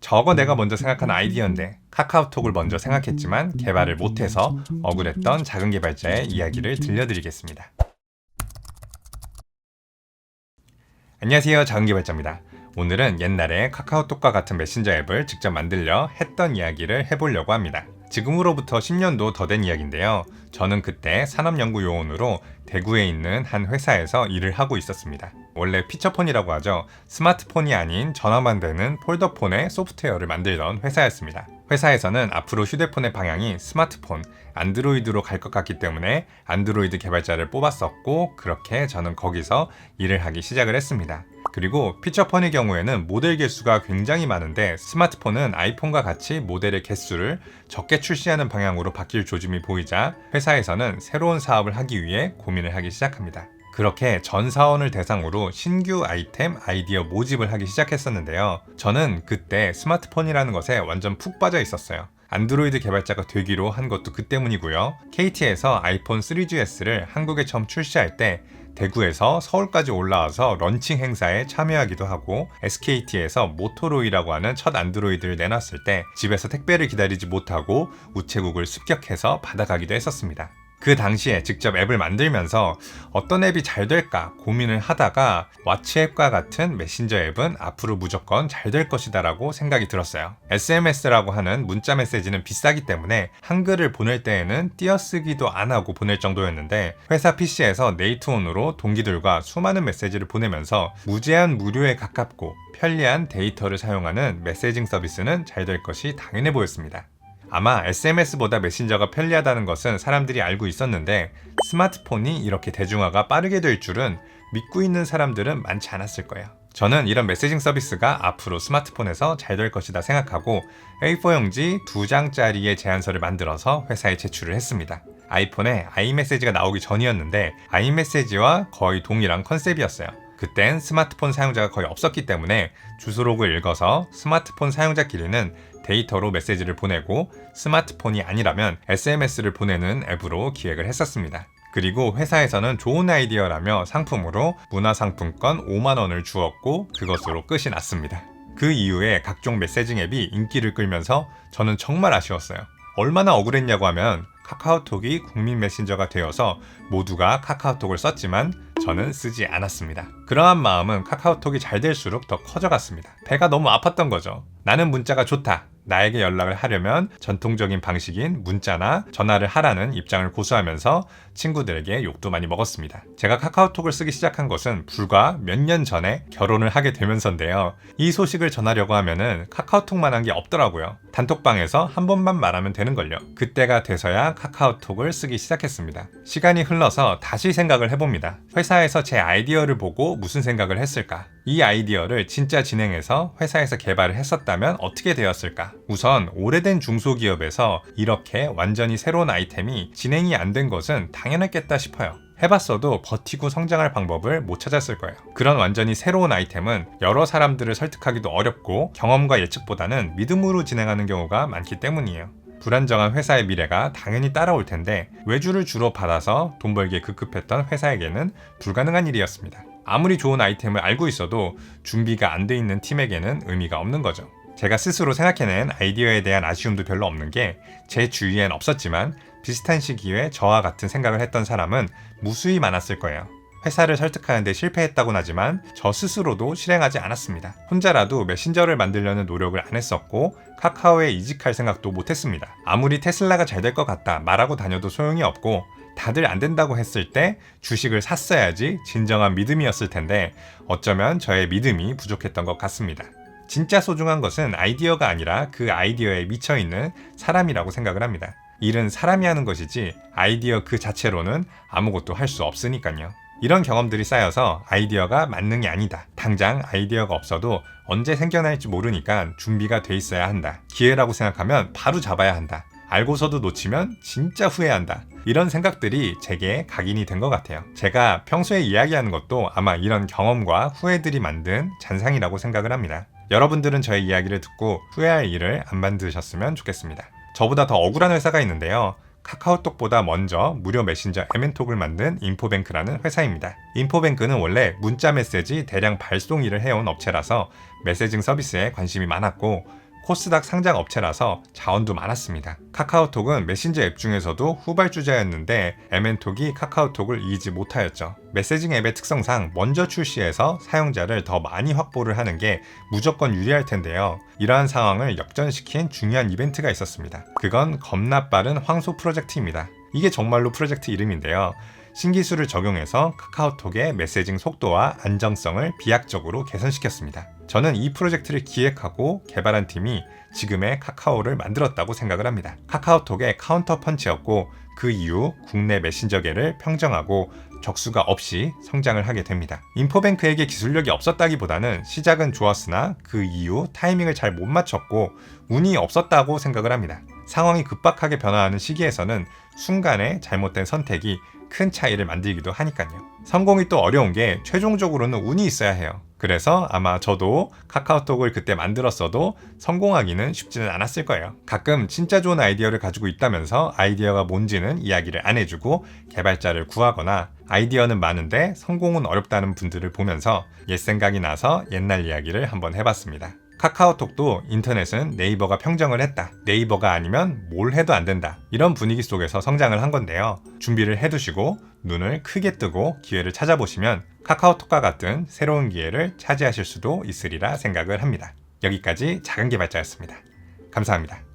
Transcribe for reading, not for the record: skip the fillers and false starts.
저거 내가 먼저 생각한 아이디어인데 카카오톡을 먼저 생각했지만 개발을 못해서 억울했던 작은 개발자의 이야기를 들려드리겠습니다. 안녕하세요, 작은 개발자입니다. 오늘은 옛날에 카카오톡과 같은 메신저 앱을 직접 만들려 했던 이야기를 해보려고 합니다. 지금으로부터 10년도 더 된 이야기인데요. 저는 그때 산업연구요원으로 대구에 있는 한 회사에서 일을 하고 있었습니다. 원래 피처폰이라고 하죠. 스마트폰이 아닌 전화만 되는 폴더폰의 소프트웨어를 만들던 회사였습니다. 회사에서는 앞으로 휴대폰의 방향이 스마트폰, 안드로이드로 갈 것 같기 때문에 안드로이드 개발자를 뽑았었고, 그렇게 저는 거기서 일을 하기 시작을 했습니다. 그리고 피처폰의 경우에는 모델 개수가 굉장히 많은데 스마트폰은 아이폰과 같이 모델의 개수를 적게 출시하는 방향으로 바뀔 조짐이 보이자 회사에서는 새로운 사업을 하기 위해 고민을 하기 시작합니다. 그렇게 전 사원을 대상으로 신규 아이디어 모집을 하기 시작했었는데요. 저는 그때 스마트폰이라는 것에 완전 푹 빠져 있었어요. 안드로이드 개발자가 되기로 한 것도 그 때문이고요. KT에서 아이폰 3GS를 한국에 처음 출시할 때 대구에서 서울까지 올라와서 런칭 행사에 참여하기도 하고, SKT에서 모토로이라고 하는 첫 안드로이드를 내놨을 때 집에서 택배를 기다리지 못하고 우체국을 습격해서 받아가기도 했었습니다. 그 당시에 직접 앱을 만들면서 어떤 앱이 잘 될까 고민을 하다가 왓츠앱과 같은 메신저 앱은 앞으로 무조건 잘 될 것이다 라고 생각이 들었어요. SMS라고 하는 문자 메시지는 비싸기 때문에 한글을 보낼 때에는 띄어쓰기도 안 하고 보낼 정도였는데, 회사 PC에서 네이트온으로 동기들과 수많은 메시지를 보내면서 무제한 무료에 가깝고 편리한 데이터를 사용하는 메시징 서비스는 잘 될 것이 당연해 보였습니다. 아마 SMS보다 메신저가 편리하다는 것은 사람들이 알고 있었는데, 스마트폰이 이렇게 대중화가 빠르게 될 줄은 믿고 있는 사람들은 많지 않았을 거예요. 저는 이런 메시징 서비스가 앞으로 스마트폰에서 잘 될 것이다 생각하고 A4 용지 2장짜리의 제안서를 만들어서 회사에 제출을 했습니다. 아이폰에 아이메시지가 나오기 전이었는데 아이메시지와 거의 동일한 컨셉이었어요. 그땐 스마트폰 사용자가 거의 없었기 때문에 주소록을 읽어서 스마트폰 사용자끼리는 데이터로 메시지를 보내고, 스마트폰이 아니라면 SMS를 보내는 앱으로 기획을 했었습니다. 그리고 회사에서는 좋은 아이디어라며 상품으로 문화상품권 5만원을 주었고 그것으로 끝이 났습니다. 그 이후에 각종 메시징 앱이 인기를 끌면서 저는 정말 아쉬웠어요. 얼마나 억울했냐고 하면 카카오톡이 국민 메신저가 되어서 모두가 카카오톡을 썼지만 저는 쓰지 않았습니다. 그러한 마음은 카카오톡이 잘 될수록 더 커져갔습니다. 배가 너무 아팠던 거죠. 나는 문자가 좋다. 나에게 연락을 하려면 전통적인 방식인 문자나 전화를 하라는 입장을 고수하면서 친구들에게 욕도 많이 먹었습니다. 제가 카카오톡을 쓰기 시작한 것은 불과 몇 년 전에 결혼을 하게 되면서인데요. 이 소식을 전하려고 하면은 카카오톡만 한 게 없더라고요. 단톡방에서 한 번만 말하면 되는걸요. 그때가 돼서야 카카오톡을 쓰기 시작했습니다. 시간이 흘러서 다시 생각을 해봅니다. 회사에서 제 아이디어를 보고 무슨 생각을 했을까? 이 아이디어를 진짜 진행해서 회사에서 개발을 했었다면 어떻게 되었을까? 우선 오래된 중소기업에서 이렇게 완전히 새로운 아이템이 진행이 안 된 것은 당연했겠다 싶어요. 해봤어도 버티고 성장할 방법을 못 찾았을 거예요. 그런 완전히 새로운 아이템은 여러 사람들을 설득하기도 어렵고 경험과 예측보다는 믿음으로 진행하는 경우가 많기 때문이에요. 불안정한 회사의 미래가 당연히 따라올 텐데 외주를 주로 받아서 돈 벌기에 급급했던 회사에게는 불가능한 일이었습니다. 아무리 좋은 아이템을 알고 있어도 준비가 안 돼 있는 팀에게는 의미가 없는 거죠. 제가 스스로 생각해낸 아이디어에 대한 아쉬움도 별로 없는 게, 제 주위엔 없었지만 비슷한 시기에 저와 같은 생각을 했던 사람은 무수히 많았을 거예요. 회사를 설득하는데 실패했다곤 하지만 저 스스로도 실행하지 않았습니다. 혼자라도 메신저를 만들려는 노력을 안 했었고 카카오에 이직할 생각도 못 했습니다. 아무리 테슬라가 잘 될 것 같다 말하고 다녀도 소용이 없고, 다들 안 된다고 했을 때 주식을 샀어야지 진정한 믿음이었을 텐데 어쩌면 저의 믿음이 부족했던 것 같습니다. 진짜 소중한 것은 아이디어가 아니라 그 아이디어에 미쳐있는 사람이라고 생각을 합니다. 일은 사람이 하는 것이지 아이디어 그 자체로는 아무것도 할 수 없으니까요. 이런 경험들이 쌓여서 아이디어가 만능이 아니다. 당장 아이디어가 없어도 언제 생겨날지 모르니까 준비가 돼 있어야 한다. 기회라고 생각하면 바로 잡아야 한다. 알고서도 놓치면 진짜 후회한다. 이런 생각들이 제게 각인이 된 것 같아요. 제가 평소에 이야기하는 것도 아마 이런 경험과 후회들이 만든 잔상이라고 생각을 합니다. 여러분들은 저의 이야기를 듣고 후회할 일을 안 만드셨으면 좋겠습니다. 저보다 더 억울한 회사가 있는데요. 카카오톡보다 먼저 무료 메신저 에멘톡을 만든 인포뱅크라는 회사입니다. 인포뱅크는 원래 문자 메시지 대량 발송 일을 해온 업체라서 메시징 서비스에 관심이 많았고, 코스닥 상장 업체라서 자원도 많았습니다. 카카오톡은 메신저 앱 중에서도 후발주자였는데 MN톡이 카카오톡을 이기지 못하였죠. 메시징 앱의 특성상 먼저 출시해서 사용자를 더 많이 확보를 하는 게 무조건 유리할 텐데요. 이러한 상황을 역전시킨 중요한 이벤트가 있었습니다. 그건 겁나 빠른 황소 프로젝트입니다. 이게 정말로 프로젝트 이름인데요. 신기술을 적용해서 카카오톡의 메시징 속도와 안정성을 비약적으로 개선시켰습니다. 저는 이 프로젝트를 기획하고 개발한 팀이 지금의 카카오를 만들었다고 생각을 합니다. 카카오톡의 카운터 펀치였고 그 이후 국내 메신저계를 평정하고 적수가 없이 성장을 하게 됩니다. 인포뱅크에게 기술력이 없었다기보다는 시작은 좋았으나 그 이후 타이밍을 잘 못 맞췄고 운이 없었다고 생각을 합니다. 상황이 급박하게 변화하는 시기에서는 순간의 잘못된 선택이 큰 차이를 만들기도 하니까요. 성공이 또 어려운 게 최종적으로는 운이 있어야 해요. 그래서 아마 저도 카카오톡을 그때 만들었어도 성공하기는 쉽지는 않았을 거예요. 가끔 진짜 좋은 아이디어를 가지고 있다면서 아이디어가 뭔지는 이야기를 안 해주고 개발자를 구하거나 아이디어는 많은데 성공은 어렵다는 분들을 보면서 옛 생각이 나서 옛날 이야기를 한번 해봤습니다. 카카오톡도 인터넷은 네이버가 평정을 했다. 네이버가 아니면 뭘 해도 안 된다. 이런 분위기 속에서 성장을 한 건데요. 준비를 해두시고 눈을 크게 뜨고 기회를 찾아보시면 카카오톡과 같은 새로운 기회를 차지하실 수도 있으리라 생각을 합니다. 여기까지 작은 개발자였습니다. 감사합니다.